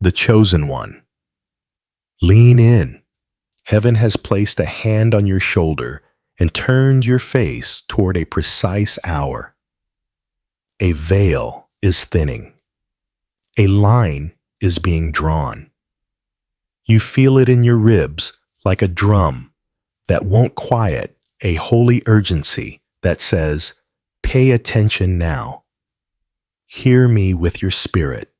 the chosen one. Lean in. Heaven has placed a hand on your shoulder and turned your face toward a precise hour. A veil is thinning. A line is being drawn. You feel it in your ribs like a drum that won't quiet, a holy urgency that says, "Pay attention now. Hear me with your spirit."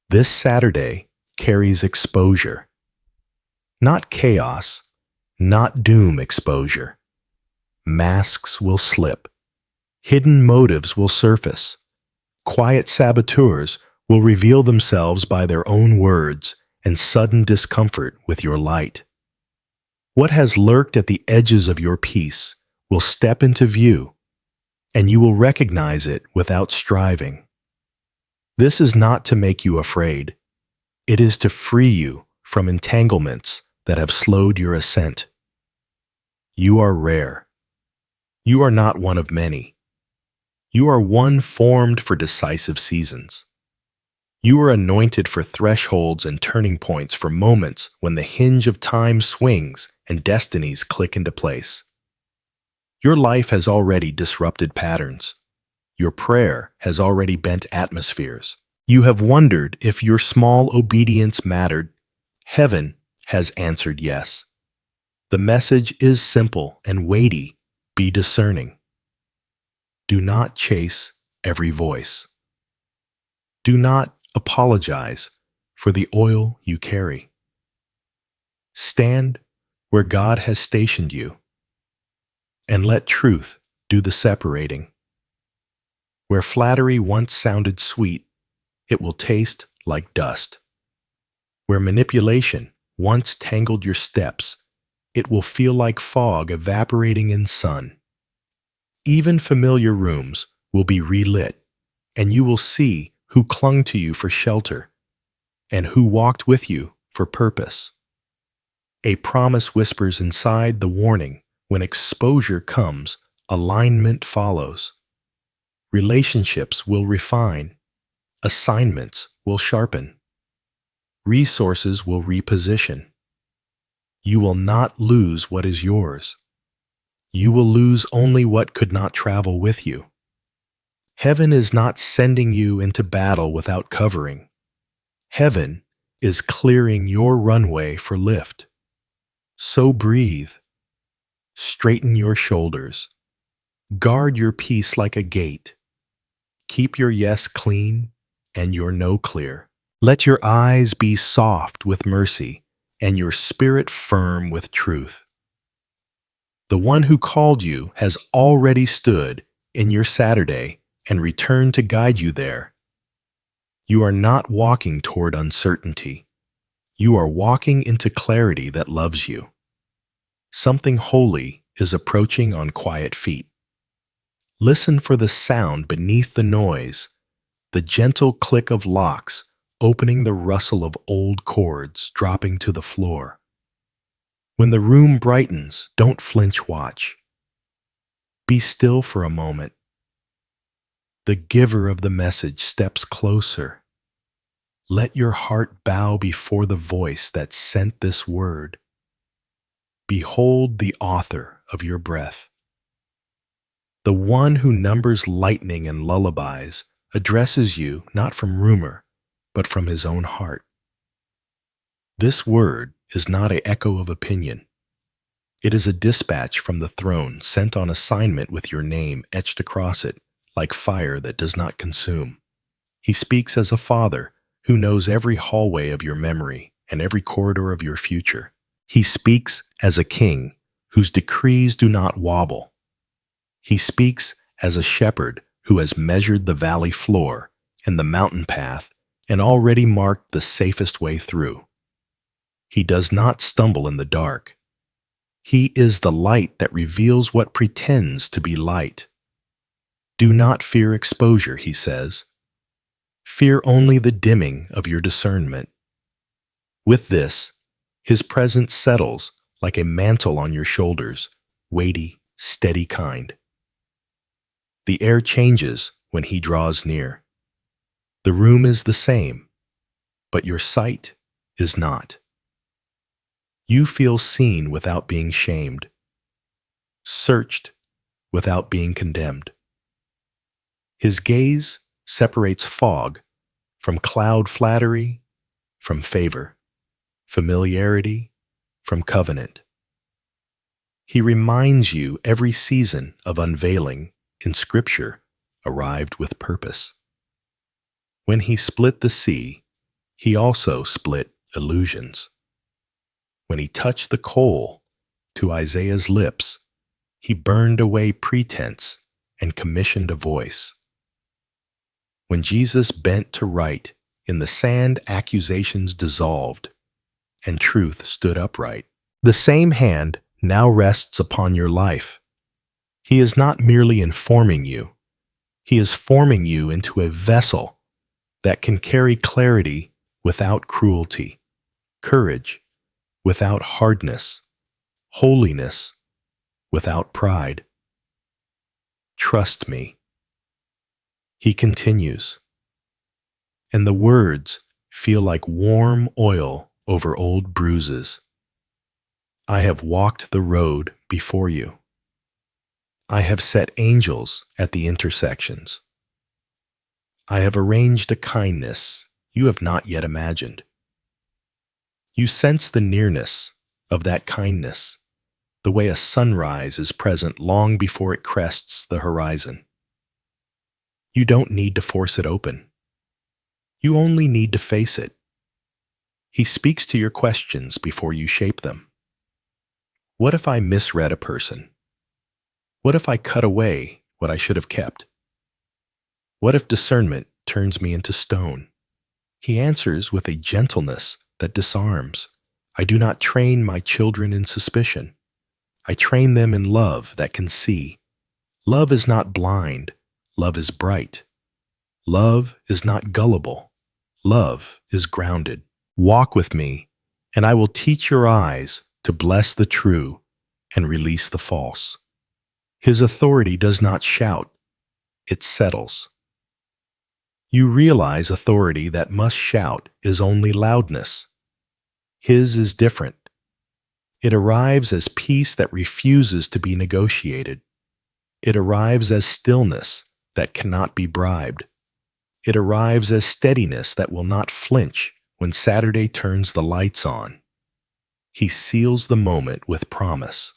This Saturday carries exposure. Not chaos, not doom exposure. Masks will slip. Hidden motives will surface. Quiet saboteurs will reveal themselves by their own words and sudden discomfort with your light. What has lurked at the edges of your peace will step into view, and you will recognize it without striving. This is not to make you afraid. It is to free you from entanglements that have slowed your ascent. You are rare. You are not one of many. You are one formed for decisive seasons. You are anointed for thresholds and turning points, for moments when the hinge of time swings and destinies click into place. Your life has already disrupted patterns. Your prayer has already bent atmospheres. You have wondered if your small obedience mattered. Heaven has answered yes. The message is simple and weighty. Be discerning. Do not chase every voice. Do not apologize for the oil you carry. Stand where God has stationed you, and let truth do the separating. Where flattery once sounded sweet, it will taste like dust. Where manipulation once tangled your steps, it will feel like fog evaporating in sun. Even familiar rooms will be relit, and you will see who clung to you for shelter and who walked with you for purpose. A promise whispers inside the warning: when exposure comes, alignment follows. Relationships will refine. Assignments will sharpen. Resources will reposition. You will not lose what is yours. You will lose only what could not travel with you. Heaven is not sending you into battle without covering. Heaven is clearing your runway for lift. So breathe. Straighten your shoulders. Guard your peace like a gate. Keep your yes clean and your no clear. Let your eyes be soft with mercy and your spirit firm with truth. The one who called you has already stood in your Saturday and returned to guide you there. You are not walking toward uncertainty. You are walking into clarity that loves you. Something holy is approaching on quiet feet. Listen for the sound beneath the noise, the gentle click of locks opening, the rustle of old chords dropping to the floor. When the room brightens, don't flinch, watch. Be still for a moment. The giver of the message steps closer. Let your heart bow before the voice that sent this word. Behold the author of your breath. The one who numbers lightning and lullabies addresses you not from rumor, but from his own heart. This word is not an echo of opinion. It is a dispatch from the throne sent on assignment with your name etched across it, like fire that does not consume. He speaks as a father who knows every hallway of your memory and every corridor of your future. He speaks as a king whose decrees do not wobble. He speaks as a shepherd who has measured the valley floor and the mountain path and already marked the safest way through. He does not stumble in the dark. He is the light that reveals what pretends to be light. Do not fear exposure, he says. Fear only the dimming of your discernment. With this, his presence settles like a mantle on your shoulders, weighty, steady kind. The air changes when he draws near. The room is the same, but your sight is not. You feel seen without being shamed, searched without being condemned. His gaze separates fog from cloud flattery, from favor, familiarity from covenant. He reminds you every season of unveiling in Scripture arrived with purpose. When he split the sea, he also split illusions. When he touched the coal to Isaiah's lips, he burned away pretense and commissioned a voice. When Jesus bent to write, in the sand accusations dissolved, and truth stood upright. The same hand now rests upon your life. He is not merely informing you, he is forming you into a vessel that can carry clarity without cruelty, courage without hardness, holiness without pride. Trust me. He continues, and the words feel like warm oil over old bruises. I have walked the road before you. I have set angels at the intersections. I have arranged a kindness you have not yet imagined. You sense the nearness of that kindness, the way a sunrise is present long before it crests the horizon. You don't need to force it open. You only need to face it. He speaks to your questions before you shape them. What if I misread a person? What if I cut away what I should have kept? What if discernment turns me into stone? He answers with a gentleness that disarms. I do not train my children in suspicion. I train them in love that can see. Love is not blind. Love is bright. Love is not gullible. Love is grounded. Walk with me, and I will teach your eyes to bless the true and release the false. His authority does not shout, it settles. You realize authority that must shout is only loudness. His is different. It arrives as peace that refuses to be negotiated. It arrives as stillness that cannot be bribed. It arrives as steadiness that will not flinch when Saturday turns the lights on. He seals the moment with promise.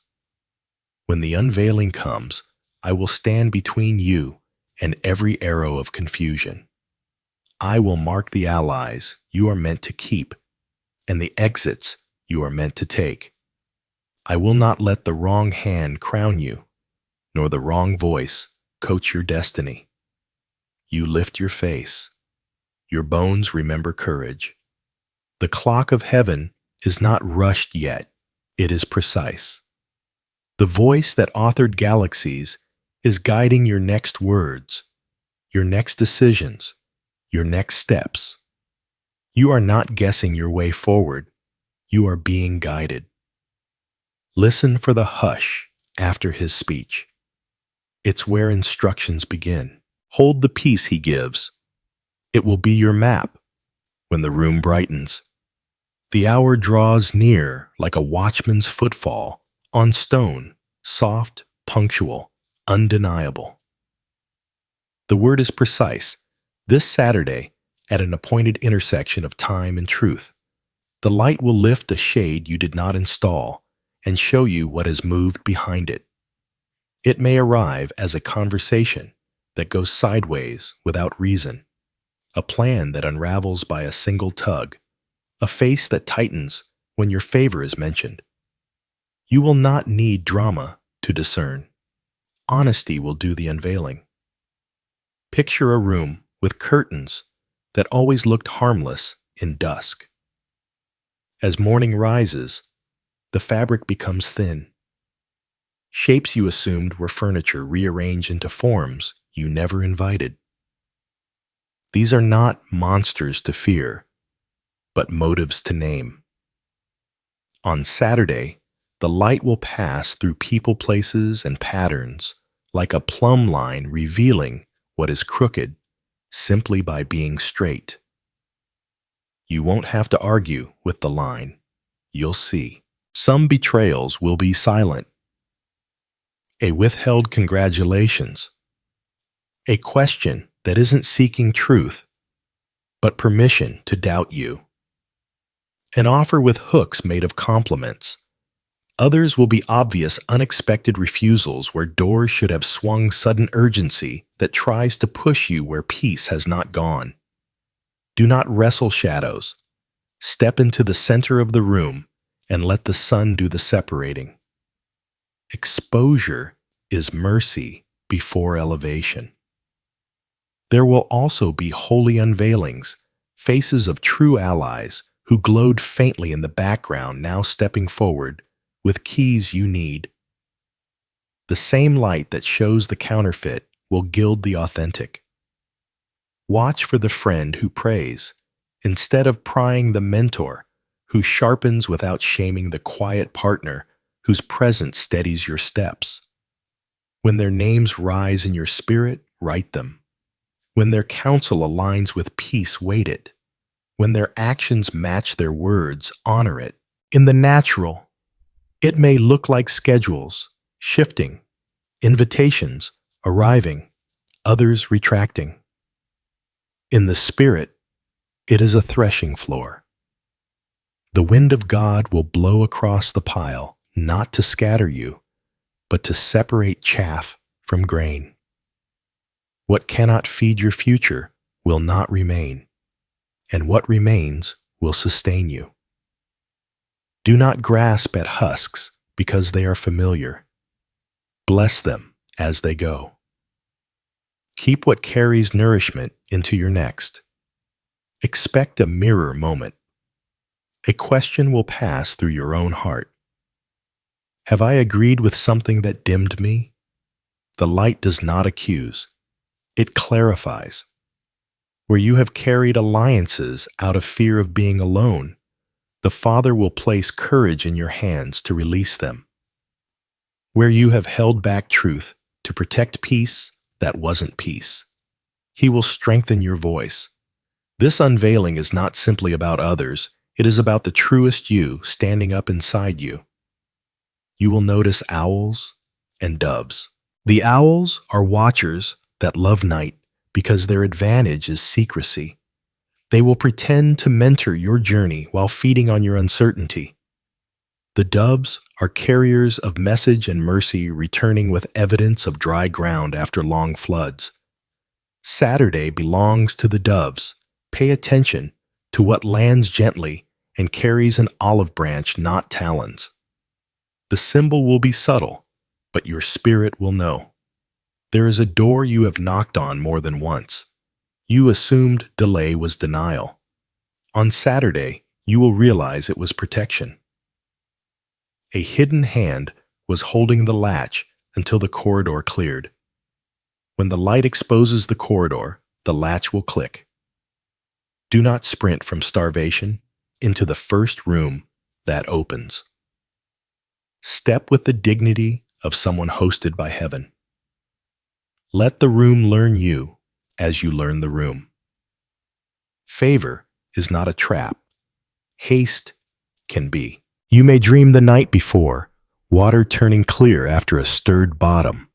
When the unveiling comes, I will stand between you and every arrow of confusion. I will mark the allies you are meant to keep and the exits you are meant to take. I will not let the wrong hand crown you, nor the wrong voice coach your destiny. You lift your face. Your bones remember courage. The clock of heaven is not rushed yet. It is precise. The voice that authored galaxies is guiding your next words, your next decisions, your next steps. You are not guessing your way forward. You are being guided. Listen for the hush after his speech. It's where instructions begin. Hold the peace he gives. It will be your map when the room brightens. The hour draws near like a watchman's footfall on stone, soft, punctual, undeniable. The word is precise. This Saturday, at an appointed intersection of time and truth, the light will lift a shade you did not install and show you what has moved behind it. It may arrive as a conversation that goes sideways without reason, a plan that unravels by a single tug, a face that tightens when your favor is mentioned. You will not need drama to discern. Honesty will do the unveiling. Picture a room with curtains that always looked harmless in dusk. As morning rises, the fabric becomes thin. Shapes you assumed were furniture rearranged into forms you never invited. These are not monsters to fear, but motives to name. On Saturday, the light will pass through people, places, and patterns like a plumb line revealing what is crooked simply by being straight. You won't have to argue with the line. You'll see. Some betrayals will be silent. A withheld congratulations. A question that isn't seeking truth, but permission to doubt you. An offer with hooks made of compliments. Others will be obvious, unexpected refusals where doors should have swung, sudden urgency that tries to push you where peace has not gone. Do not wrestle shadows. Step into the center of the room and let the sun do the separating. Exposure is mercy before elevation. There will also be holy unveilings, faces of true allies who glowed faintly in the background now stepping forward with keys you need. The same light that shows the counterfeit will gild the authentic. Watch for the friend who prays, instead of prying the mentor who sharpens without shaming the quiet partner whose presence steadies your steps. When their names rise in your spirit, write them. When their counsel aligns with peace, wait it. When their actions match their words, honor it. In the natural, it may look like schedules, shifting, invitations, arriving, others retracting. In the spirit, it is a threshing floor. The wind of God will blow across the pile, not to scatter you, but to separate chaff from grain. What cannot feed your future will not remain, and what remains will sustain you. Do not grasp at husks because they are familiar. Bless them as they go. Keep what carries nourishment into your next. Expect a mirror moment. A question will pass through your own heart. Have I agreed with something that dimmed me? The light does not accuse. It clarifies. Where you have carried alliances out of fear of being alone, the Father will place courage in your hands to release them. Where you have held back truth to protect peace that wasn't peace, He will strengthen your voice. This unveiling is not simply about others, it is about the truest you standing up inside you. You will notice owls and doves. The owls are watchers that love night because their advantage is secrecy. They will pretend to mentor your journey while feeding on your uncertainty. The doves are carriers of message and mercy, returning with evidence of dry ground after long floods. Saturday belongs to the doves. Pay attention to what lands gently and carries an olive branch, not talons. The symbol will be subtle, but your spirit will know. There is a door you have knocked on more than once. You assumed delay was denial. On Saturday, you will realize it was protection. A hidden hand was holding the latch until the corridor cleared. When the light exposes the corridor, the latch will click. Do not sprint from starvation into the first room that opens. Step with the dignity of someone hosted by heaven. Let the room learn you as you learn the room. Favor is not a trap. Haste can be. You may dream the night before, water turning clear after a stirred bottom,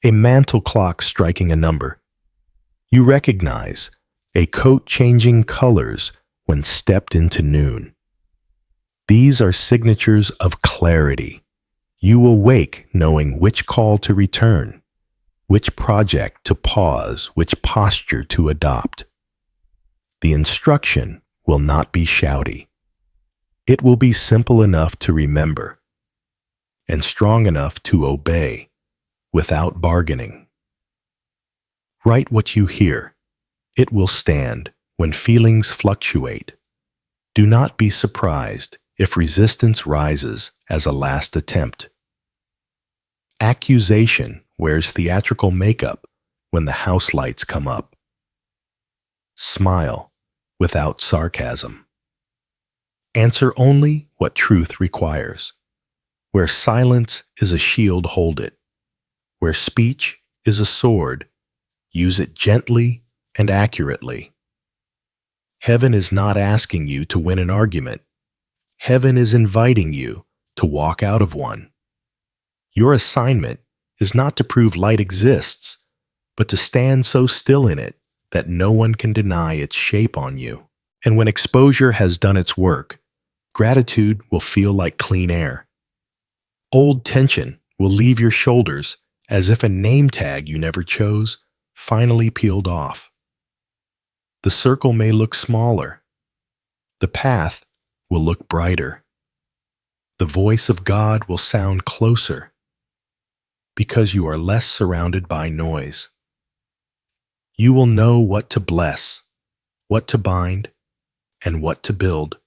a mantle clock striking a number. You recognize a coat changing colors when stepped into noon. These are signatures of clarity. You awake knowing which call to return, which project to pause, which posture to adopt. The instruction will not be shouty. It will be simple enough to remember and strong enough to obey without bargaining. Write what you hear. It will stand when feelings fluctuate. Do not be surprised if resistance rises as a last attempt. Accusation wears theatrical makeup when the house lights come up. Smile without sarcasm. Answer only what truth requires. Where silence is a shield, hold it. Where speech is a sword, use it gently and accurately. Heaven is not asking you to win an argument. Heaven is inviting you to walk out of one. Your assignment is not to prove light exists, but to stand so still in it that no one can deny its shape on you. And when exposure has done its work, gratitude will feel like clean air. Old tension will leave your shoulders as if a name tag you never chose finally peeled off. The circle may look smaller. The path will look brighter. The voice of God will sound closer because you are less surrounded by noise. You will know what to bless, what to bind, and what to build.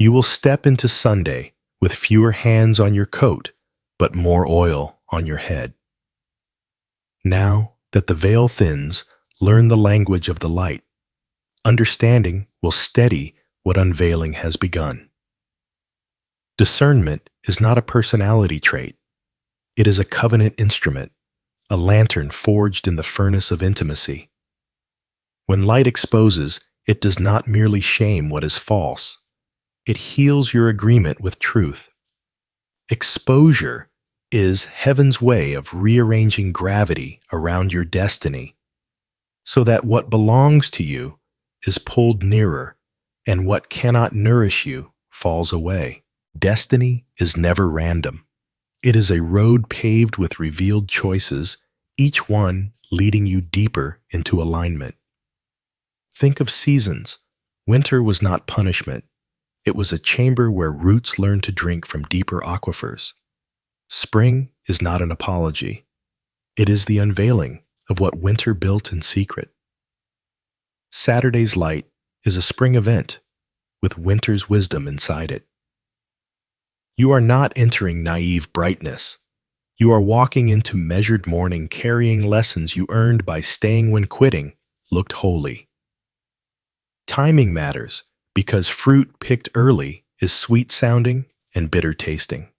You will step into Sunday with fewer hands on your coat, but more oil on your head. Now that the veil thins, learn the language of the light. Understanding will steady what unveiling has begun. Discernment is not a personality trait. It is a covenant instrument, a lantern forged in the furnace of intimacy. When light exposes, it does not merely shame what is false. It heals your agreement with truth. Exposure is heaven's way of rearranging gravity around your destiny, so that what belongs to you is pulled nearer and what cannot nourish you falls away. Destiny is never random. It is a road paved with revealed choices, each one leading you deeper into alignment. Think of seasons. Winter was not punishment. It was a chamber where roots learned to drink from deeper aquifers. Spring is not an apology. It is the unveiling of what winter built in secret. Saturday's light is a spring event with winter's wisdom inside it. You are not entering naive brightness. You are walking into measured morning carrying lessons you earned by staying when quitting looked holy. Timing matters because fruit picked early is sweet sounding and bitter tasting.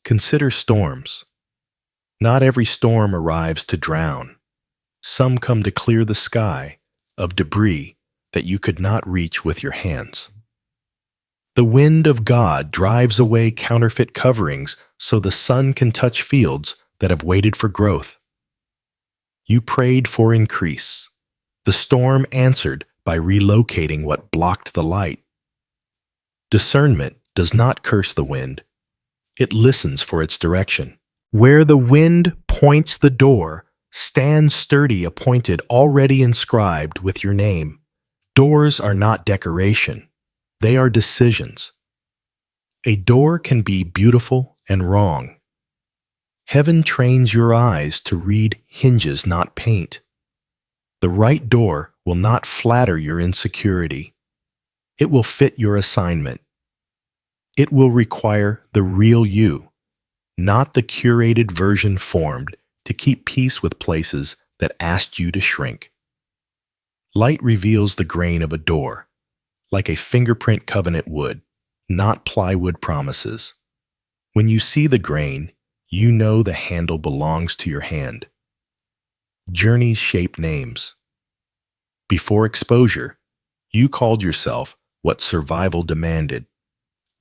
Consider storms. Not every storm arrives to drown. Some come to clear the sky of debris that you could not reach with your hands. The wind of God drives away counterfeit coverings so the sun can touch fields that have waited for growth. You prayed for increase. The storm answered by relocating what blocked the light. Discernment does not curse the wind. It listens for its direction. Where the wind points the door, stand sturdy appointed already inscribed with your name. Doors are not decoration. They are decisions. A door can be beautiful and wrong. Heaven trains your eyes to read hinges, not paint. The right door will not flatter your insecurity. It will fit your assignment. It will require the real you, not the curated version formed to keep peace with places that asked you to shrink. Light reveals the grain of a door, like a fingerprint covenant would, not plywood promises. When you see the grain, you know the handle belongs to your hand. Journeys shape names. Before exposure, you called yourself what survival demanded: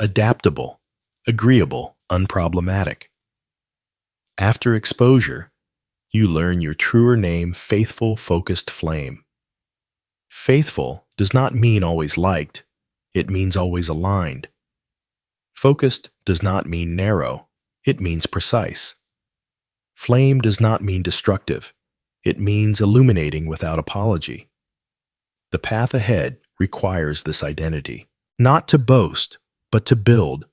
adaptable, agreeable, unproblematic. After exposure, you learn your truer name: faithful, focused flame. Faithful does not mean always liked, it means always aligned. Focused does not mean narrow, it means precise. Flame does not mean destructive, it means illuminating without apology. The path ahead requires this identity, not to boast, but to build,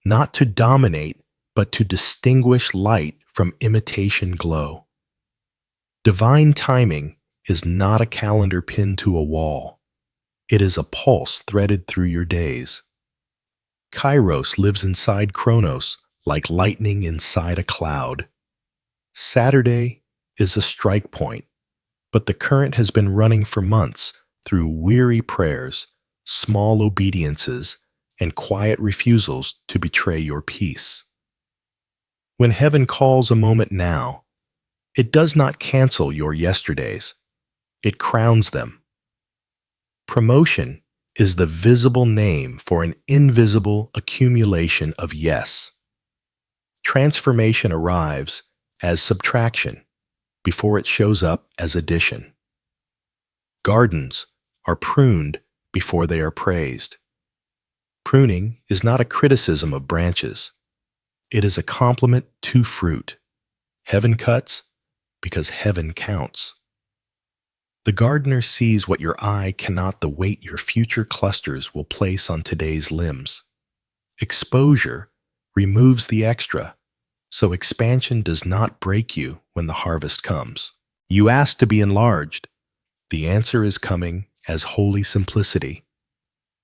not to dominate, but to distinguish light from imitation glow. Divine timing is not a calendar pinned to a wall. It is a pulse threaded through your days. Kairos lives inside Chronos like lightning inside a cloud. Saturday is a strike point, but the current has been running for months through weary prayers, small obediences, and quiet refusals to betray your peace. When heaven calls a moment now, it does not cancel your yesterdays. It crowns them. Promotion is the visible name for an invisible accumulation of yes. Transformation arrives as subtraction before it shows up as addition. Gardens are pruned before they are praised. Pruning is not a criticism of branches. It is a compliment to fruit. Heaven cuts because heaven counts. The gardener sees what your eye cannot, the weight your future clusters will place on today's limbs. Exposure removes the extra, so expansion does not break you when the harvest comes. You ask to be enlarged. The answer is coming as holy simplicity.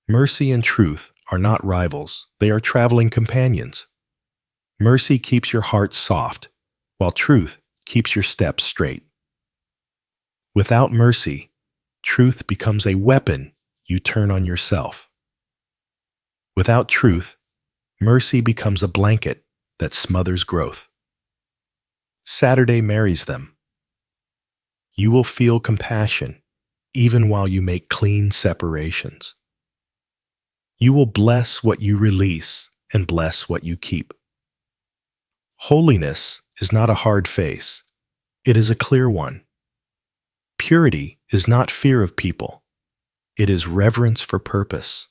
Mercy and truth are not rivals, they are traveling companions. Mercy keeps your heart soft, while truth keeps your steps straight. Without mercy, truth becomes a weapon you turn on yourself. Without truth, mercy becomes a blanket that smothers growth. Saturday marries them. You will feel compassion even while you make clean separations. You will bless what you release and bless what you keep. Holiness is not a hard face. It is a clear one. Purity is not fear of people. It is reverence for purpose.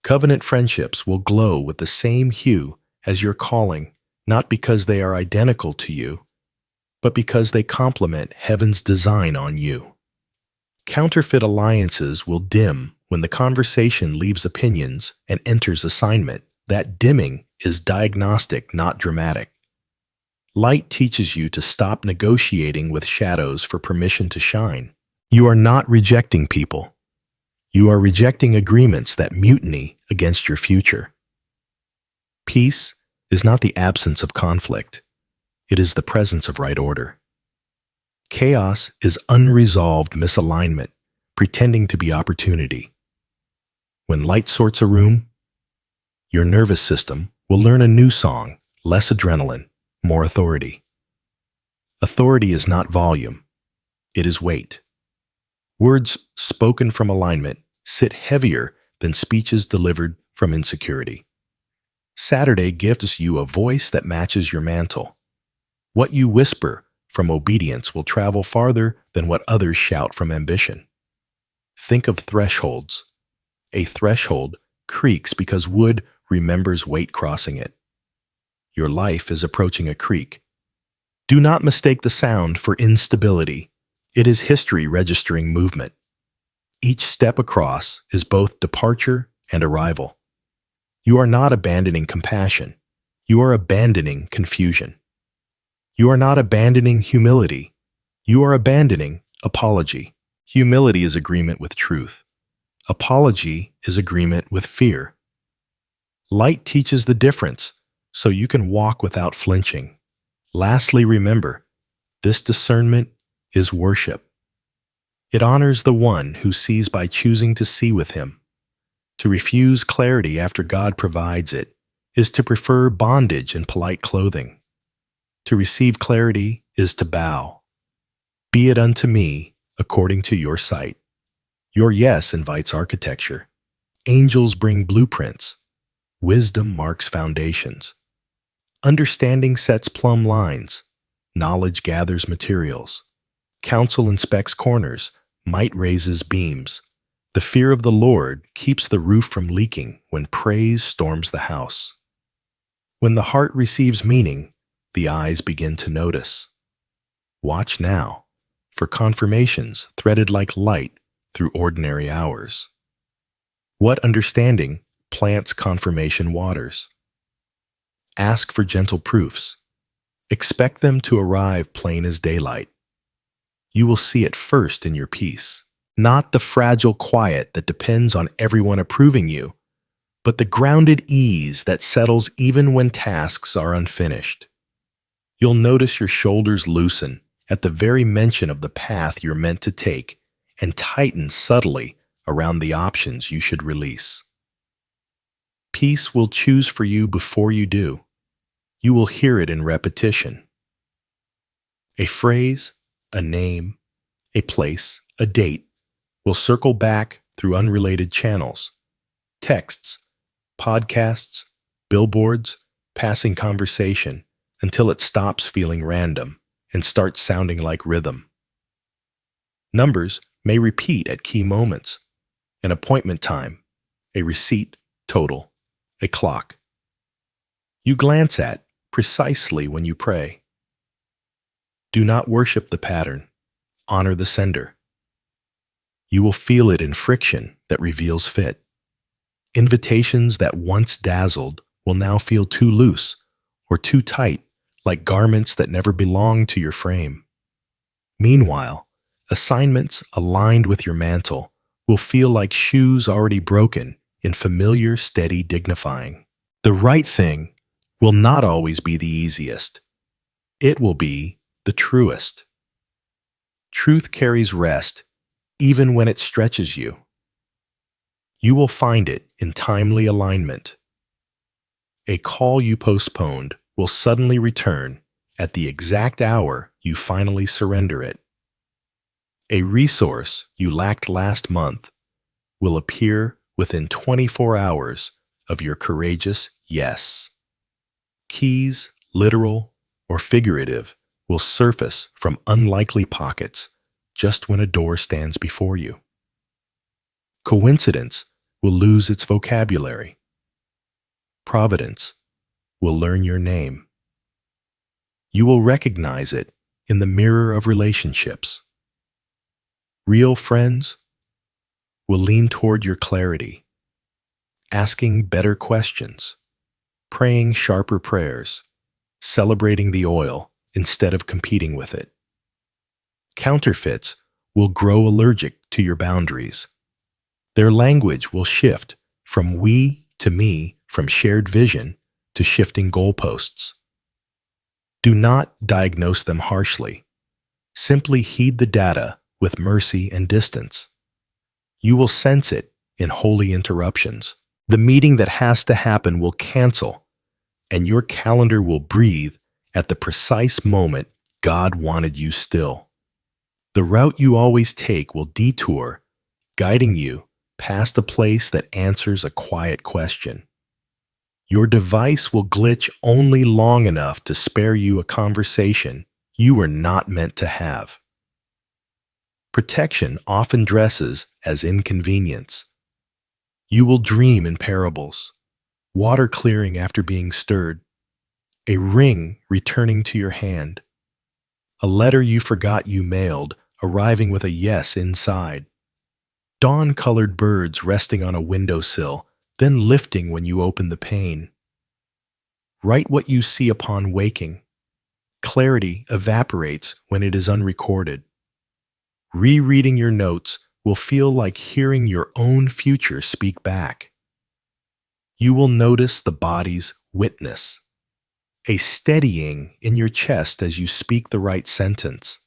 Covenant friendships will glow with the same hue as your calling, not because they are identical to you, but because they complement heaven's design on you. Counterfeit alliances will dim when the conversation leaves opinions and enters assignment. That dimming is diagnostic, not dramatic. Light teaches you to stop negotiating with shadows for permission to shine. You are not rejecting people. You are rejecting agreements that mutiny against your future. Peace is not the absence of conflict. It is the presence of right order. Chaos is unresolved misalignment, pretending to be opportunity. When light sorts a room, your nervous system will learn a new song, less adrenaline, more authority. Authority is not volume, it is weight. Words spoken from alignment sit heavier than speeches delivered from insecurity. Saturday gives you a voice that matches your mantle. What you whisper from obedience will travel farther than what others shout from ambition. Think of thresholds. A threshold creaks because wood remembers weight crossing it. Your life is approaching a creek. Do not mistake the sound for instability. It is history registering movement. Each step across is both departure and arrival. You are not abandoning compassion. You are abandoning confusion. You are not abandoning humility. You are abandoning apology. Humility is agreement with truth. Apology is agreement with fear. Light teaches the difference, so you can walk without flinching. Lastly, remember, this discernment is worship. It honors the one who sees by choosing to see with him. To refuse clarity after God provides it is to prefer bondage and polite clothing. To receive clarity is to bow. Be it unto me according to your sight. Your yes invites architecture. Angels bring blueprints. Wisdom marks foundations. Understanding sets plumb lines. Knowledge gathers materials. Counsel inspects corners. Might raises beams. The fear of the Lord keeps the roof from leaking when praise storms the house. When the heart receives meaning, the eyes begin to notice. Watch now for confirmations threaded like light through ordinary hours. What understanding plants confirmation waters? Ask for gentle proofs. Expect them to arrive plain as daylight. You will see it first in your peace, not the fragile quiet that depends on everyone approving you, but the grounded ease that settles even when tasks are unfinished. You'll notice your shoulders loosen at the very mention of the path you're meant to take and tighten subtly around the options you should release. Peace will choose for you before you do. You will hear it in repetition. A phrase, a name, a place, a date will circle back through unrelated channels, texts, podcasts, billboards, passing conversation, until it stops feeling random and starts sounding like rhythm. Numbers may repeat at key moments: an appointment time, a receipt total, a clock. You glance at precisely when you pray. Do not worship the pattern, honor the sender. You will feel it in friction that reveals fit. Invitations that once dazzled will now feel too loose or too tight, like garments that never belonged to your frame. Meanwhile, assignments aligned with your mantle will feel like shoes already broken in familiar, steady dignifying. The right thing will not always be the easiest. It will be the truest. Truth carries rest, even when it stretches you. You will find it in timely alignment. A call you postponed will suddenly return at the exact hour you finally surrender it. A resource you lacked last month will appear within 24 hours of your courageous yes. Keys, literal or figurative, will surface from unlikely pockets just when a door stands before you. Coincidence will lose its vocabulary. Providence will learn your name. You will recognize it in the mirror of relationships. Real friends will lean toward your clarity, asking better questions, praying sharper prayers, celebrating the oil instead of competing with it. Counterfeits will grow allergic to your boundaries. Their language will shift from we to me, from shared vision to shifting goalposts. Do not diagnose them harshly. Simply heed the data with mercy and distance. You will sense it in holy interruptions. The meeting that has to happen will cancel, and your calendar will breathe at the precise moment God wanted you still. The route you always take will detour, guiding you past a place that answers a quiet question. Your device will glitch only long enough to spare you a conversation you were not meant to have. Protection often dresses as inconvenience. You will dream in parables, water clearing after being stirred, a ring returning to your hand, a letter you forgot you mailed arriving with a yes inside, dawn-colored birds resting on a windowsill, then lifting when you open the pane. Write what you see upon waking. Clarity evaporates when it is unrecorded. Rereading your notes will feel like hearing your own future speak back. You will notice the body's witness, a steadying in your chest as you speak the right sentence,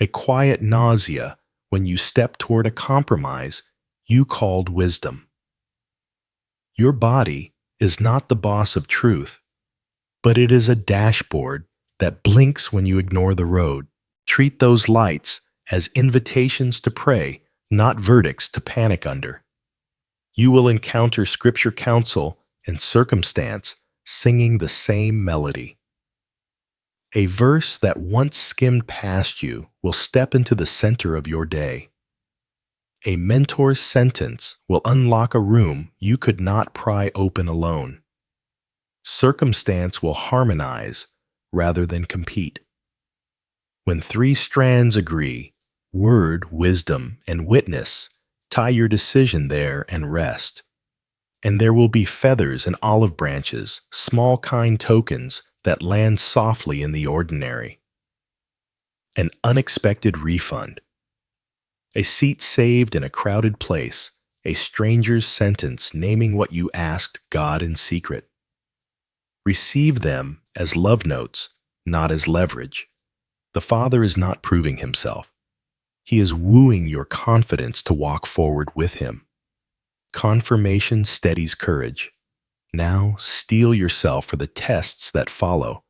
a quiet nausea when you step toward a compromise you called wisdom. Your body is not the boss of truth, but it is a dashboard that blinks when you ignore the road. Treat those lights as invitations to pray, not verdicts to panic under. You will encounter scripture counsel and circumstance singing the same melody. A verse that once skimmed past you will step into the center of your day. A mentor's sentence will unlock a room you could not pry open alone. Circumstance will harmonize rather than compete. When three strands agree, word, wisdom, and witness, tie your decision there and rest. And there will be feathers and olive branches, small kind tokens that land softly in the ordinary. An unexpected refund. A seat saved in a crowded place, a stranger's sentence naming what you asked God in secret. Receive them as love notes, not as leverage. The Father is not proving himself. He is wooing your confidence to walk forward with him. Confirmation steadies courage. Now steel yourself for the tests that follow.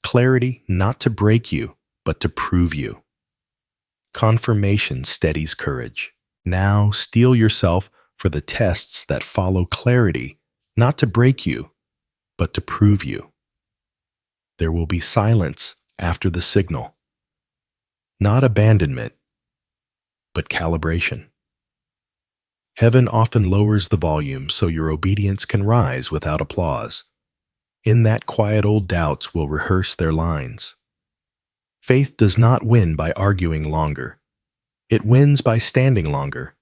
Clarity not to break you, but to prove you. Confirmation steadies courage. Now steel yourself for the tests that follow clarity, not to break you, but to prove you. There will be silence after the signal, not abandonment, but calibration. Heaven often lowers the volume so your obedience can rise without applause. In that quiet old doubts will rehearse their lines. Faith does not win by arguing longer. It wins by standing longer.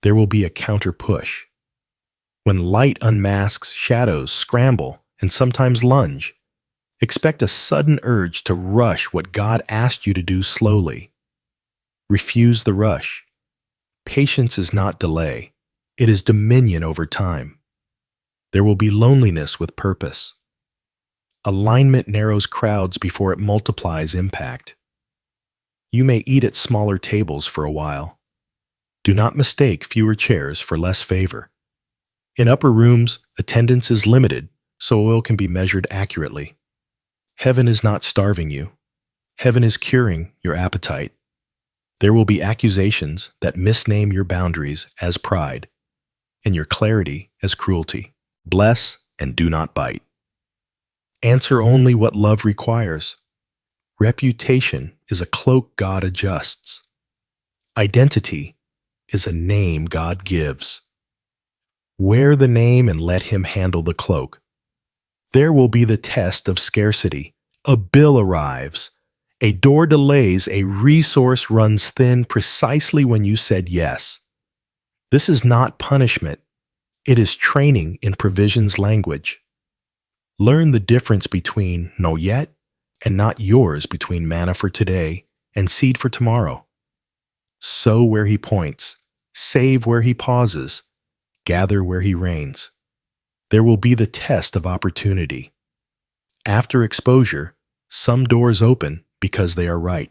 There will be a counter push. When light unmasks, shadows scramble and sometimes lunge. Expect a sudden urge to rush what God asked you to do slowly. Refuse the rush. Patience is not delay. It is dominion over time. There will be loneliness with purpose. Alignment narrows crowds before it multiplies impact. You may eat at smaller tables for a while. Do not mistake fewer chairs for less favor. In upper rooms, attendance is limited, so oil can be measured accurately. Heaven is not starving you. Heaven is curing your appetite. There will be accusations that misname your boundaries as pride and your clarity as cruelty. Bless and do not bite. Answer only what love requires. Reputation is a cloak God adjusts. Identity is a name God gives. Wear the name and let Him handle the cloak. There will be the test of scarcity. A bill arrives. A door delays. A resource runs thin precisely when you said yes. This is not punishment. It is training in provision's language. Learn the difference between no yet and not yours, between manna for today and seed for tomorrow. Sow where He points. Save where He pauses. Gather where He reigns. There will be the test of opportunity. After exposure, some doors open because they are right.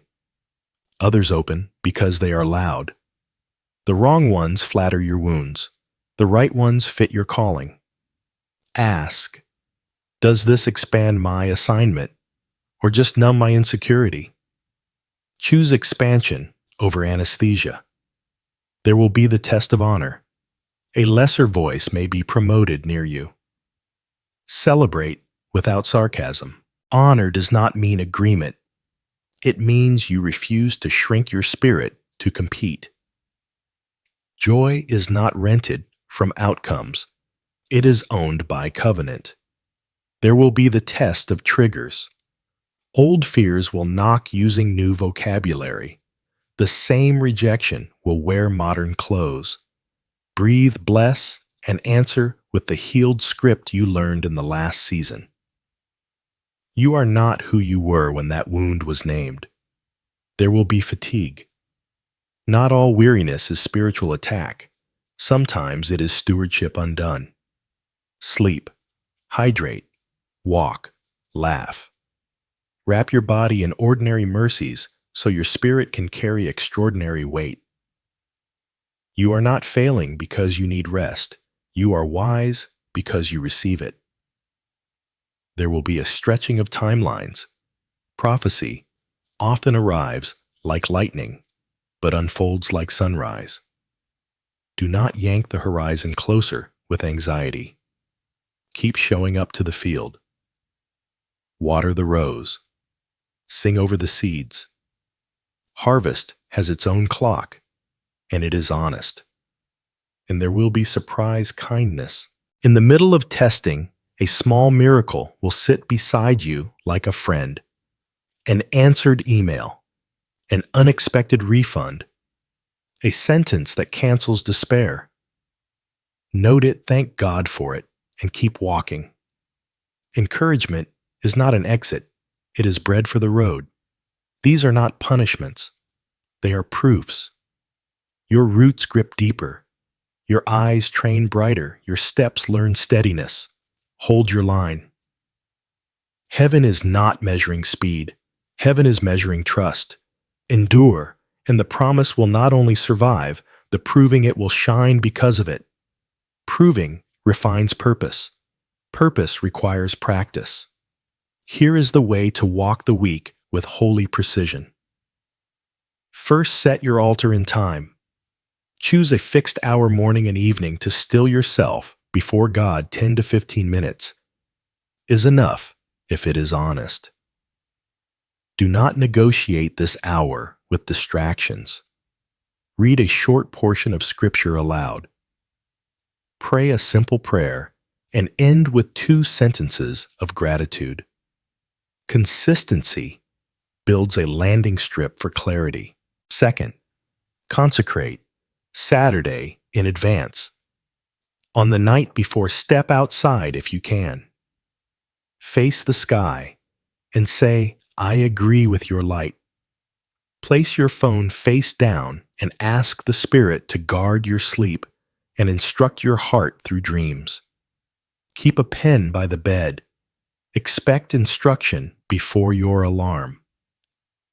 Others open because they are loud. The wrong ones flatter your wounds. The right ones fit your calling. Ask, does this expand my assignment or just numb my insecurity? Choose expansion over anesthesia. There will be the test of honor. A lesser voice may be promoted near you. Celebrate without sarcasm. Honor does not mean agreement. It means you refuse to shrink your spirit to compete. Joy is not rented from outcomes. It is owned by covenant. There will be the test of triggers. Old fears will knock using new vocabulary. The same rejection will wear modern clothes. Breathe, bless, and answer with the healed script you learned in the last season. You are not who you were when that wound was named. There will be fatigue. Not all weariness is spiritual attack. Sometimes it is stewardship undone. Sleep, hydrate, walk, laugh. Wrap your body in ordinary mercies so your spirit can carry extraordinary weight. You are not failing because you need rest. You are wise because you receive it. There will be a stretching of timelines. Prophecy often arrives like lightning, but unfolds like sunrise. Do not yank the horizon closer with anxiety. Keep showing up to the field. Water the rows. Sing over the seeds. Harvest has its own clock, and it is honest. And there will be surprise kindness. In the middle of testing, a small miracle will sit beside you like a friend. An answered email, an unexpected refund, a sentence that cancels despair. Note it, thank God for it, and keep walking. Encouragement is not an exit, it is bread for the road. These are not punishments, they are proofs. Your roots grip deeper, your eyes train brighter, your steps learn steadiness. Hold your line. Heaven is not measuring speed, heaven is measuring trust. Endure, and the promise will not only survive, the proving it will shine because of it. Proving refines purpose. Purpose requires practice. Here is the way to walk the week with holy precision. First, set your altar in time. Choose a fixed hour morning and evening to still yourself before God. 10 to 15 minutes is enough if it is honest. Do not negotiate this hour with distractions. Read a short portion of Scripture aloud. Pray a simple prayer and end with 2 sentences of gratitude. Consistency builds a landing strip for clarity. Second, consecrate Saturday in advance. On the night before, step outside if you can. Face the sky and say, "I agree with your light." Place your phone face down and ask the Spirit to guard your sleep and instruct your heart through dreams. Keep a pen by the bed. Expect instruction before your alarm.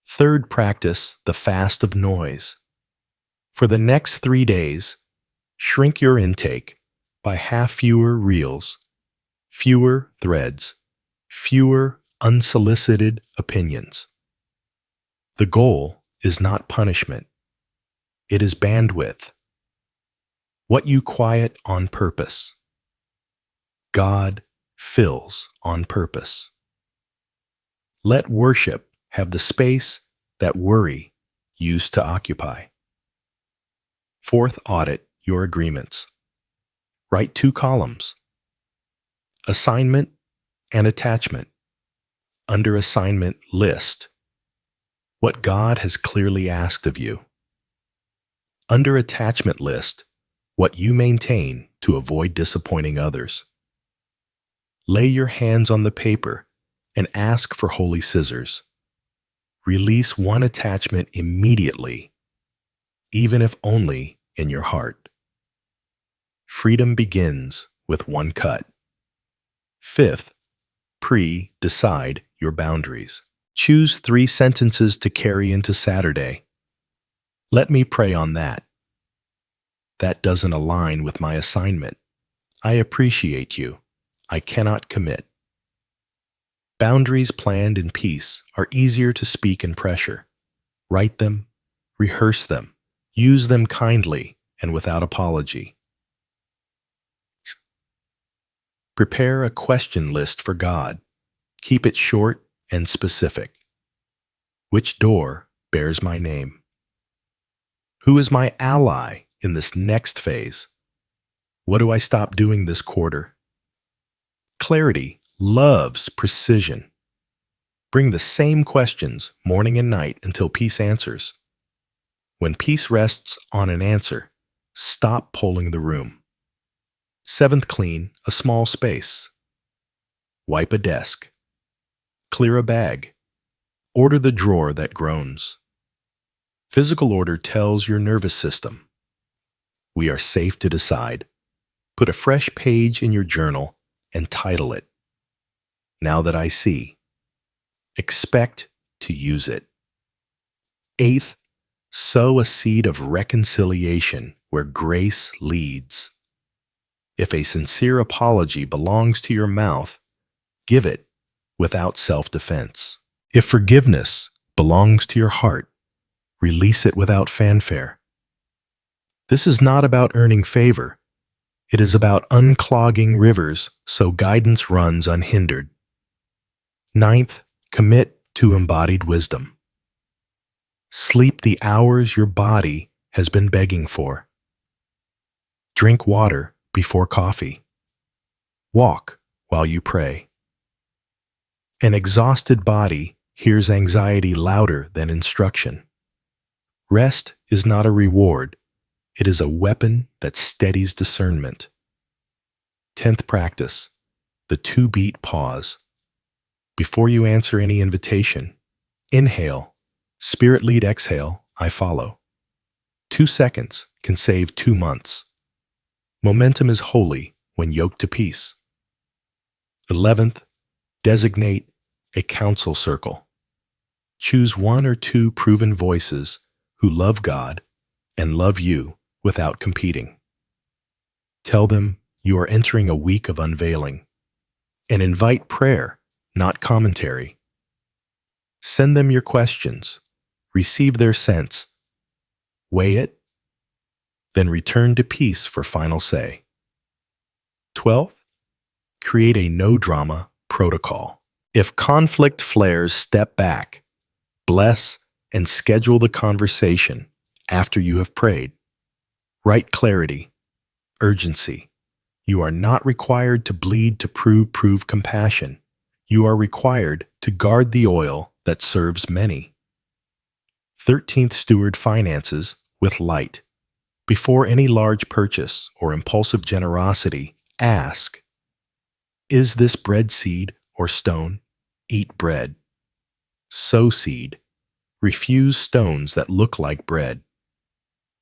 Third, practice the fast of noise. For the next 3 days, shrink your intake by half. Fewer reels, fewer threads, fewer unsolicited opinions. The goal is not punishment. It is bandwidth. What you quiet on purpose, God fills on purpose. Let worship have the space that worry used to occupy. Fourth, audit your agreements. Write 2 columns. Assignment and attachment. Under assignment, list what God has clearly asked of you. Under attachment, list what you maintain to avoid disappointing others. Lay your hands on the paper and ask for holy scissors. Release 1 attachment immediately, even if only in your heart. Freedom begins with 1 cut. Fifth, decide your boundaries. Choose 3 sentences to carry into Saturday. Let me pray on that. That doesn't align with my assignment. I appreciate you. I cannot commit. Boundaries planned in peace are easier to speak in pressure. Write them, rehearse them, use them kindly and without apology. Prepare a question list for God. Keep it short and specific. Which door bears my name? Who is my ally in this next phase? What do I stop doing this quarter? Clarity loves precision. Bring the same questions morning and night until peace answers. When peace rests on an answer, stop polling the room. Seventh, clean a small space. Wipe a desk. Clear a bag. Order the drawer that groans. Physical order tells your nervous system, we are safe to decide. Put a fresh page in your journal and title it, Now That I See. Expect to use it. Eighth, sow a seed of reconciliation where grace leads. If a sincere apology belongs to your mouth, give it without self-defense. If forgiveness belongs to your heart, release it without fanfare. This is not about earning favor. It is about unclogging rivers so guidance runs unhindered. Ninth, commit to embodied wisdom. Sleep the hours your body has been begging for. Drink water before coffee. Walk while you pray. An exhausted body hears anxiety louder than instruction. Rest is not a reward. It is a weapon that steadies discernment. 10th, practice the 2-beat pause. Before you answer any invitation, inhale, spirit lead, exhale, I follow. 2 seconds can save 2 months. Momentum is holy when yoked to peace. 11th, designate a counsel circle. Choose 1 or 2 proven voices who love God and love you without competing. Tell them you are entering a week of unveiling, and invite prayer, not commentary. Send them your questions, receive their sense, weigh it, then return to peace for final say. 12th, create a no-drama protocol. If conflict flares, step back, bless, and schedule the conversation after you have prayed. Write clarity, urgency. You are not required to bleed to prove compassion. You are required to guard the oil that serves many. 13th, steward finances with light. Before any large purchase or impulsive generosity, ask, is this bread seed or stone? Eat bread. Sow seed. Refuse stones that look like bread.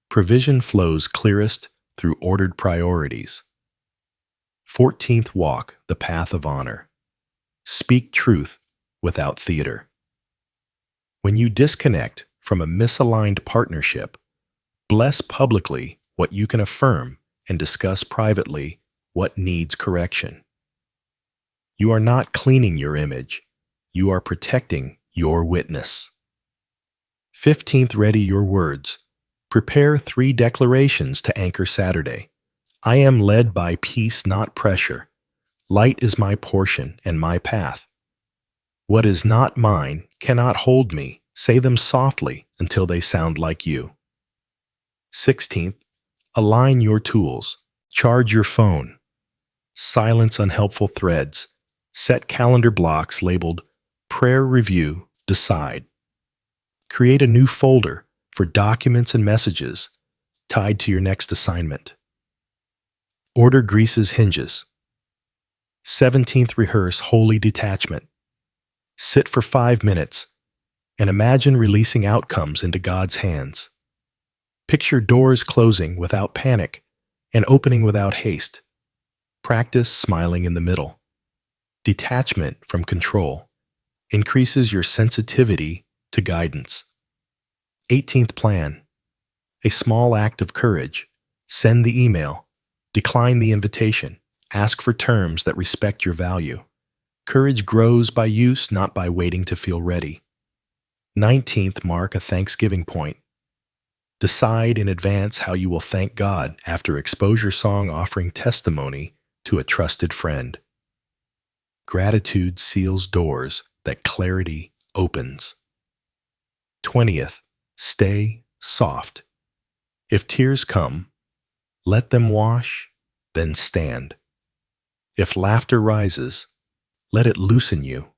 Provision flows clearest through ordered priorities. 14th, walk the path of honor. Speak truth without theater. When you disconnect from a misaligned partnership, bless publicly what you can affirm and discuss privately what needs correction. You are not cleaning your image. You are protecting your witness. 15th, ready your words. Prepare 3 declarations to anchor Saturday. I am led by peace, not pressure. Light is my portion and my path. What is not mine cannot hold me. Say them softly until they sound like you. 16th, align your tools. Charge your phone. Silence unhelpful threads. Set calendar blocks labeled Prayer Review, Decide. Create a new folder for documents and messages tied to your next assignment. Order Grease's hinges. 17th, rehearse holy detachment. Sit for 5 minutes and imagine releasing outcomes into God's hands. Picture doors closing without panic and opening without haste. Practice smiling in the middle. Detachment from control increases your sensitivity to guidance. 18th, plan. A small act of courage. Send the email. Decline the invitation. Ask for terms that respect your value. Courage grows by use, not by waiting to feel ready. 19th, mark a Thanksgiving point. Decide in advance how you will thank God after exposure song offering testimony to a trusted friend. Gratitude seals doors that clarity opens. 20th, stay soft. If tears come, let them wash, then stand. If laughter rises, let it loosen you.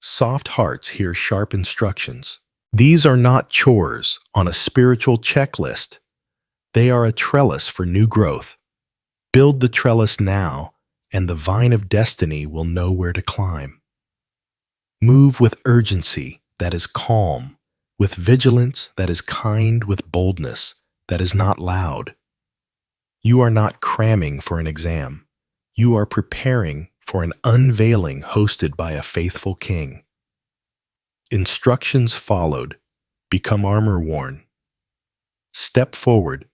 Soft hearts hear sharp instructions. These are not chores on a spiritual checklist. They are a trellis for new growth. Build the trellis now, and the vine of destiny will know where to climb. Move with urgency that is calm, with vigilance that is kind, with boldness that is not loud. You are not cramming for an exam. You are preparing for an unveiling hosted by a faithful king. Instructions followed. Become armor worn. Step forward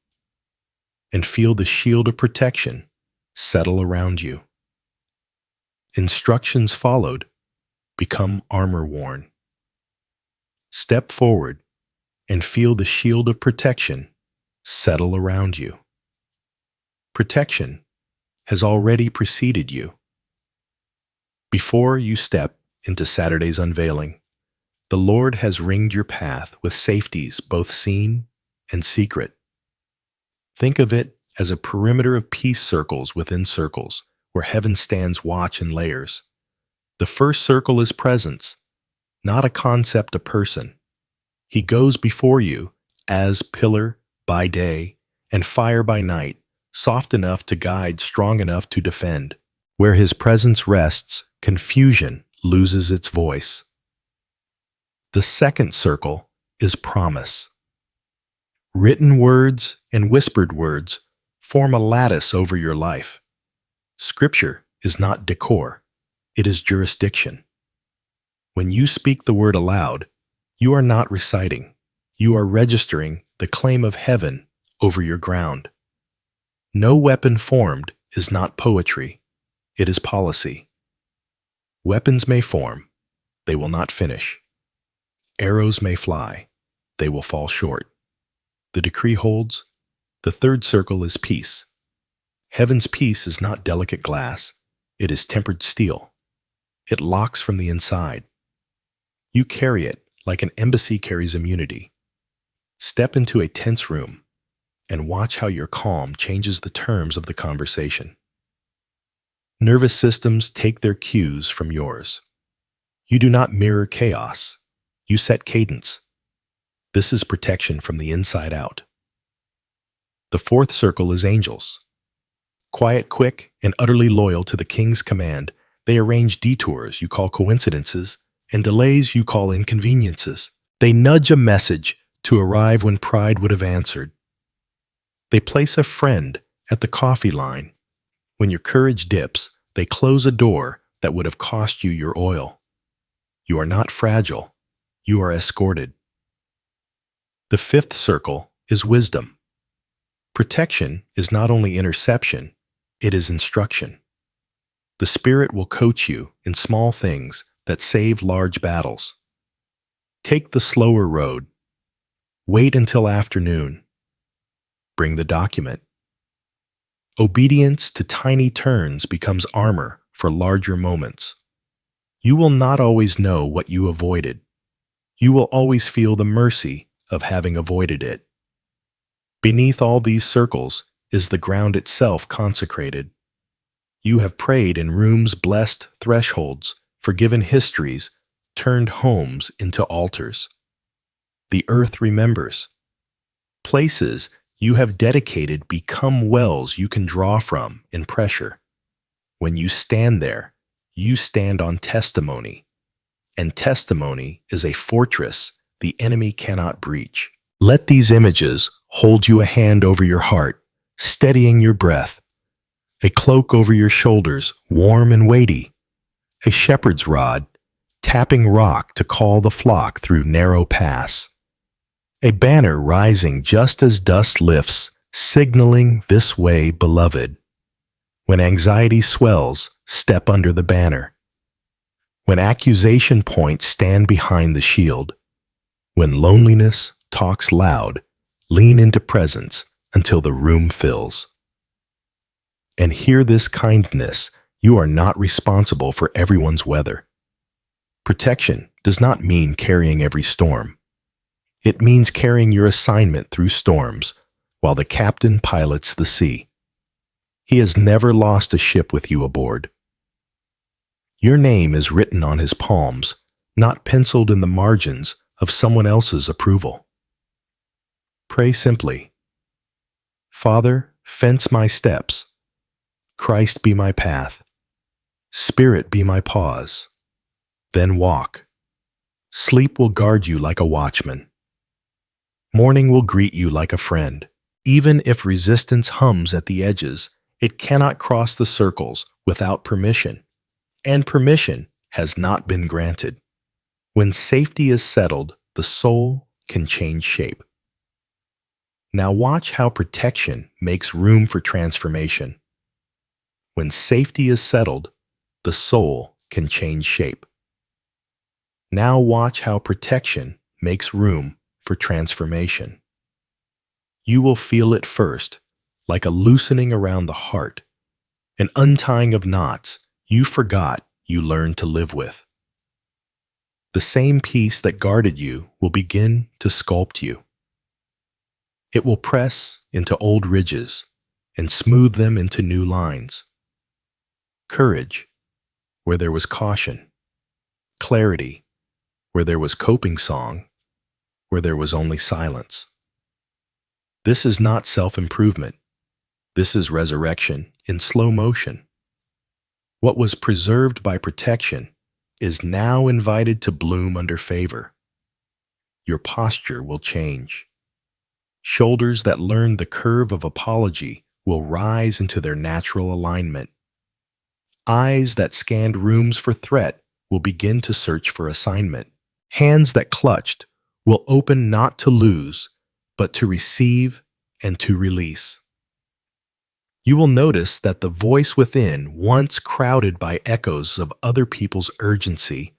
and feel the shield of protection settle around you. Instructions followed. Become armor worn. Step forward and feel the shield of protection settle around you. Protection has already preceded you. Before you step into Saturday's unveiling, the Lord has ringed your path with safeties both seen and secret. Think of it as a perimeter of peace circles within circles, where heaven stands watch in layers. The first circle is presence, not a concept, a person. He goes before you as pillar by day and fire by night, soft enough to guide, strong enough to defend. Where his presence rests, confusion loses its voice. The second circle is promise. Written words and whispered words form a lattice over your life. Scripture is not decor, it is jurisdiction. When you speak the word aloud, you are not reciting, you are registering the claim of heaven over your ground. No weapon formed is not poetry, it is policy. Weapons may form, they will not finish. Arrows may fly, they will fall short. The decree holds, The third circle is peace. Heaven's peace is not delicate glass. It is tempered steel. It locks from the inside. You carry it like an embassy carries immunity. Step into a tense room and watch how your calm changes the terms of the conversation. Nervous systems take their cues from yours. You do not mirror chaos. You set cadence. This is protection from the inside out. The fourth circle is angels. Quiet, quick, and utterly loyal to the king's command, they arrange detours you call coincidences and delays you call inconveniences. They nudge a message to arrive when pride would have answered. They place a friend at the coffee line. When your courage dips, they close a door that would have cost you your oil. You are not fragile. You are escorted. The fifth circle is wisdom. Protection is not only interception, it is instruction. The Spirit will coach you in small things that save large battles. Take the slower road. Wait until afternoon. Bring the document. Obedience to tiny turns becomes armor for larger moments. You will not always know what you avoided. You will always feel the mercy of having avoided it. Beneath all these circles is the ground itself consecrated. You have prayed in rooms blessed thresholds, forgiven histories, turned homes into altars. The earth remembers. Places you have dedicated become wells you can draw from in pressure. When you stand there, you stand on testimony, and testimony is a fortress the enemy cannot breach. Let these images hold you a hand over your heart, steadying your breath, a cloak over your shoulders, warm and weighty, a shepherd's rod, tapping rock to call the flock through narrow pass, a banner rising just as dust lifts, signaling this way, beloved. When anxiety swells, step under the banner. When accusation points, stand behind the shield. When loneliness talks loud, lean into presence until the room fills. And hear this kindness, you are not responsible for everyone's weather. Protection does not mean carrying every storm. It means carrying your assignment through storms while the captain pilots the sea. He has never lost a ship with you aboard. Your name is written on his palms, not penciled in the margins of someone else's approval. Pray simply. Father, fence my steps. Christ be my path. Spirit be my pause. Then walk. Sleep will guard you like a watchman. Morning will greet you like a friend. Even if resistance hums at the edges, it cannot cross the circles without permission, and permission has not been granted. When safety is settled, the soul can change shape. Now watch how protection makes room for transformation. When safety is settled, the soul can change shape. Now watch how protection makes room for transformation. You will feel it first, like a loosening around the heart, an untying of knots you forgot you learned to live with. The same peace that guarded you will begin to sculpt you. It will press into old ridges and smooth them into new lines. Courage, where there was caution. Clarity, where there was coping song, where there was only silence. This is not self-improvement. This is resurrection in slow motion. What was preserved by protection is now invited to bloom under favor. Your posture will change. Shoulders that learned the curve of apology will rise into their natural alignment. Eyes that scanned rooms for threat will begin to search for assignment. Hands that clutched will open not to lose, but to receive and to release. You will notice that the voice within, once crowded by echoes of other people's urgency,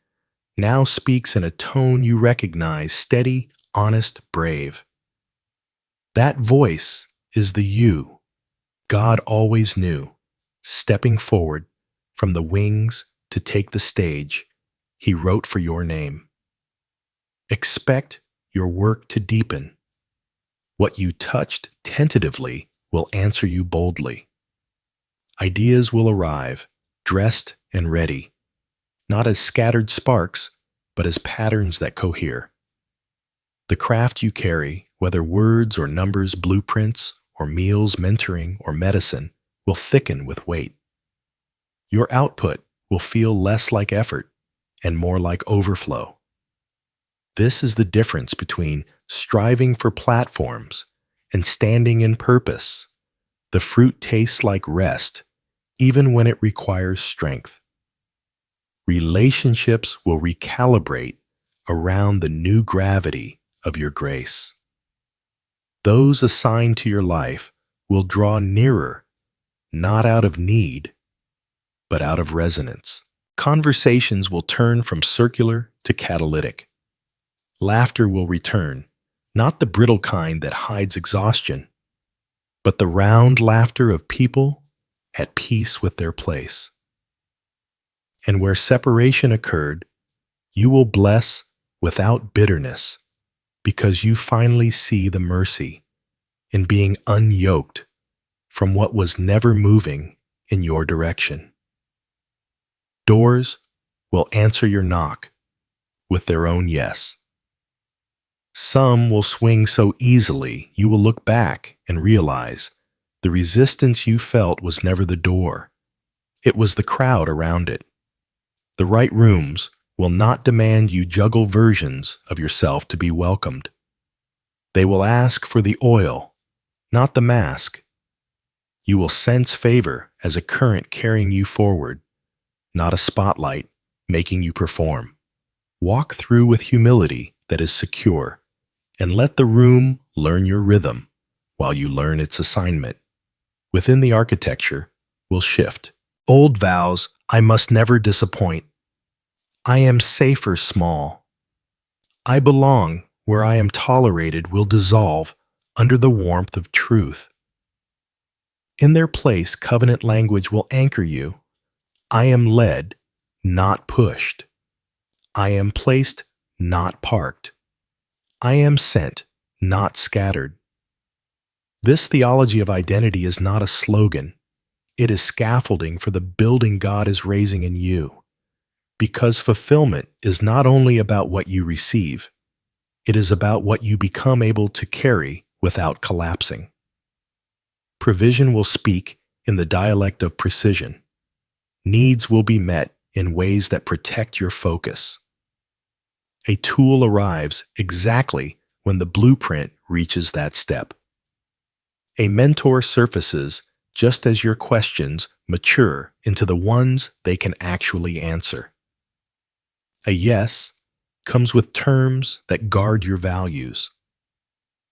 now speaks in a tone you recognize: steady, honest, brave. That voice is the you God always knew, stepping forward from the wings to take the stage He wrote for your name. Expect your work to deepen. What you touched tentatively will answer you boldly. Ideas will arrive, dressed and ready, not as scattered sparks, but as patterns that cohere. The craft you carry, whether words or numbers, blueprints, or meals, mentoring, or medicine, will thicken with weight. Your output will feel less like effort and more like overflow. This is the difference between striving for platforms and standing in purpose. The fruit tastes like rest, even when it requires strength. Relationships will recalibrate around the new gravity of your grace. Those assigned to your life will draw nearer, not out of need, but out of resonance. Conversations will turn from circular to catalytic. Laughter will return, not the brittle kind that hides exhaustion, but the round laughter of people at peace with their place. And where separation occurred, you will bless without bitterness, because you finally see the mercy in being unyoked from what was never moving in your direction. Doors will answer your knock with their own yes. Some will swing so easily you will look back and realize the resistance you felt was never the door. It was the crowd around it. The right rooms will not demand you juggle versions of yourself to be welcomed. They will ask for the oil, not the mask. You will sense favor as a current carrying you forward, not a spotlight making you perform. Walk through with humility that is secure, and let the room learn your rhythm while you learn its assignment. Within the architecture will shift. Old vows, I must never disappoint. I am safer small. I belong where I am tolerated will dissolve under the warmth of truth. In their place, covenant language will anchor you. I am led, not pushed. I am placed, not parked. I am sent, not scattered. This theology of identity is not a slogan. It is scaffolding for the building God is raising in you. Because fulfillment is not only about what you receive, it is about what you become able to carry without collapsing. Provision will speak in the dialect of precision. Needs will be met in ways that protect your focus. A tool arrives exactly when the blueprint reaches that step. A mentor surfaces just as your questions mature into the ones they can actually answer. A yes comes with terms that guard your values.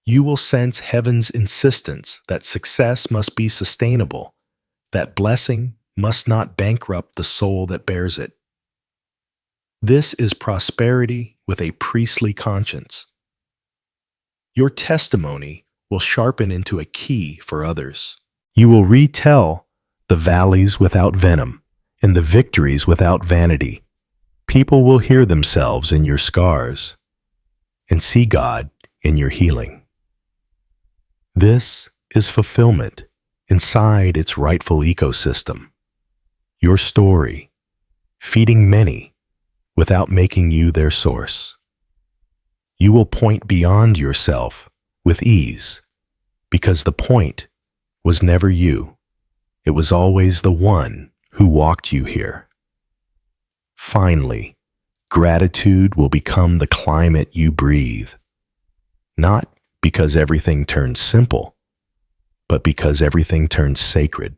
You will sense heaven's insistence that success must be sustainable, that blessing must not bankrupt the soul that bears it. This is prosperity with a priestly conscience. Your testimony will sharpen into a key for others. You will retell the valleys without venom and the victories without vanity. People will hear themselves in your scars and see God in your healing. This is fulfillment inside its rightful ecosystem. Your story, feeding many without making you their source. You will point beyond yourself with ease, because the point was never you. It was always the one who walked you here. Finally, gratitude will become the climate you breathe, not because everything turns simple, but because everything turns sacred.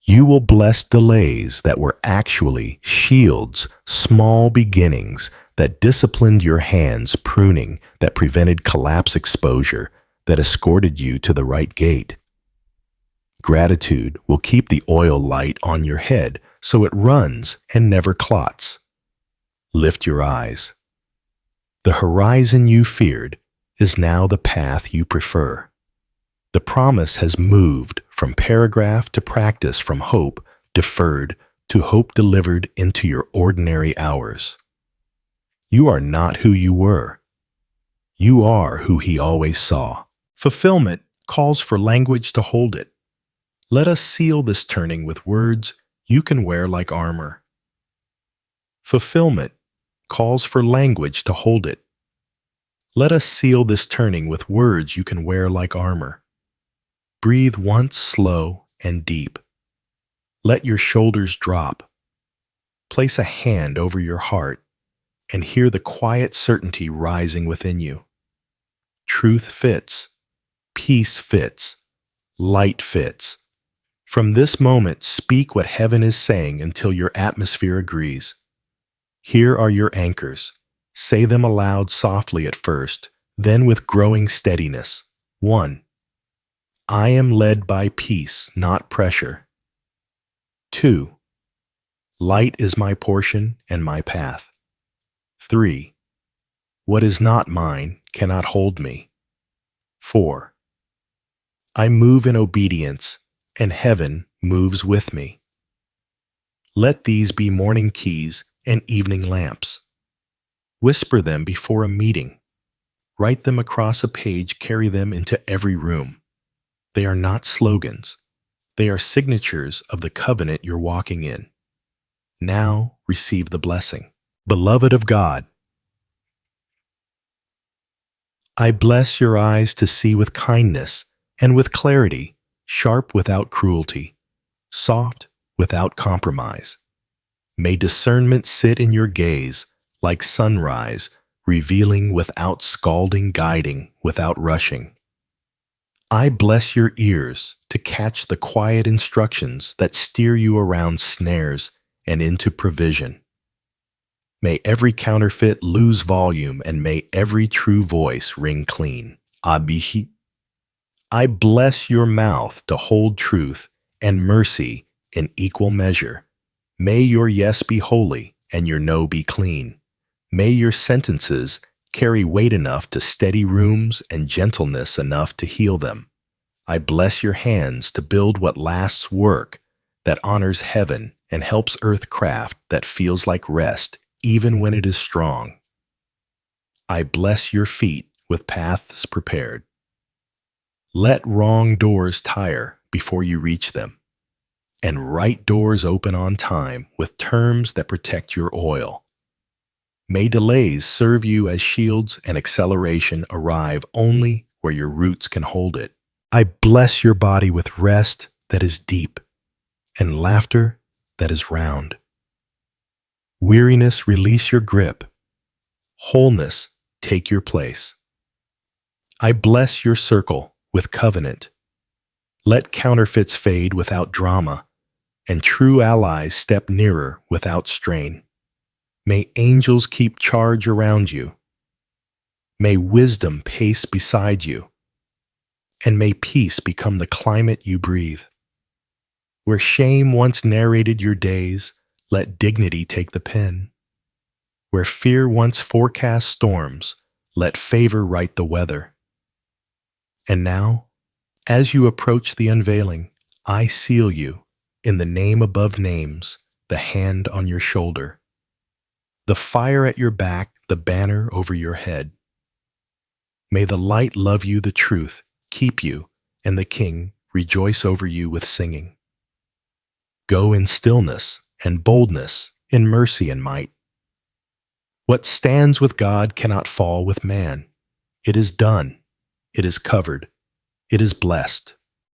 You will bless delays that were actually shields, small beginnings that disciplined your hands, pruning that prevented collapse exposure, that escorted you to the right gate. Gratitude will keep the oil light on your head so it runs and never clots. Lift your eyes. The horizon you feared is now the path you prefer. The promise has moved from paragraph to practice, from hope deferred to hope delivered into your ordinary hours. You are not who you were. You are who He always saw. Fulfillment calls for language to hold it. Let us seal this turning with words you can wear like armor. Fulfillment calls for language to hold it. Let us seal this turning with words you can wear like armor. Breathe once slow and deep. Let your shoulders drop. Place a hand over your heart and hear the quiet certainty rising within you. Truth fits. Peace fits. Light fits. From this moment, speak what heaven is saying until your atmosphere agrees. Here are your anchors. Say them aloud softly at first, then with growing steadiness. 1. I am led by peace, not pressure. 2. Light is my portion and my path. 3. What is not mine cannot hold me. 4. I move in obedience, and heaven moves with me. Let these be morning keys and evening lamps. Whisper them before a meeting. Write them across a page, carry them into every room. They are not slogans. They are signatures of the covenant you're walking in. Now receive the blessing. Beloved of God, I bless your eyes to see with kindness and with clarity, sharp without cruelty, soft without compromise. May discernment sit in your gaze like sunrise, revealing without scalding, guiding without rushing. I bless your ears to catch the quiet instructions that steer you around snares and into provision. May every counterfeit lose volume, and may every true voice ring clean. Abihi. I bless your mouth to hold truth and mercy in equal measure. May your yes be holy and your no be clean. May your sentences carry weight enough to steady rooms and gentleness enough to heal them. I bless your hands to build what lasts, work that honors heaven and helps earth craft that feels like rest even when it is strong. I bless your feet with paths prepared. Let wrong doors tire before you reach them, and right doors open on time with terms that protect your oil. May delays serve you as shields and acceleration arrive only where your roots can hold it. I bless your body with rest that is deep and laughter that is round. Weariness, release your grip. Wholeness, take your place. I bless your circle with covenant. Let counterfeits fade without drama, and true allies step nearer without strain. May angels keep charge around you. May wisdom pace beside you. And may peace become the climate you breathe. Where shame once narrated your days, let dignity take the pen. Where fear once forecast storms, let favor write the weather. And now, as you approach the unveiling, I seal you in the name above names, the hand on your shoulder, the fire at your back, the banner over your head. May the light love you, the truth keep you, and the King rejoice over you with singing. Go in stillness and boldness, in mercy and might. What stands with God cannot fall with man. It is done. It is covered. It is blessed.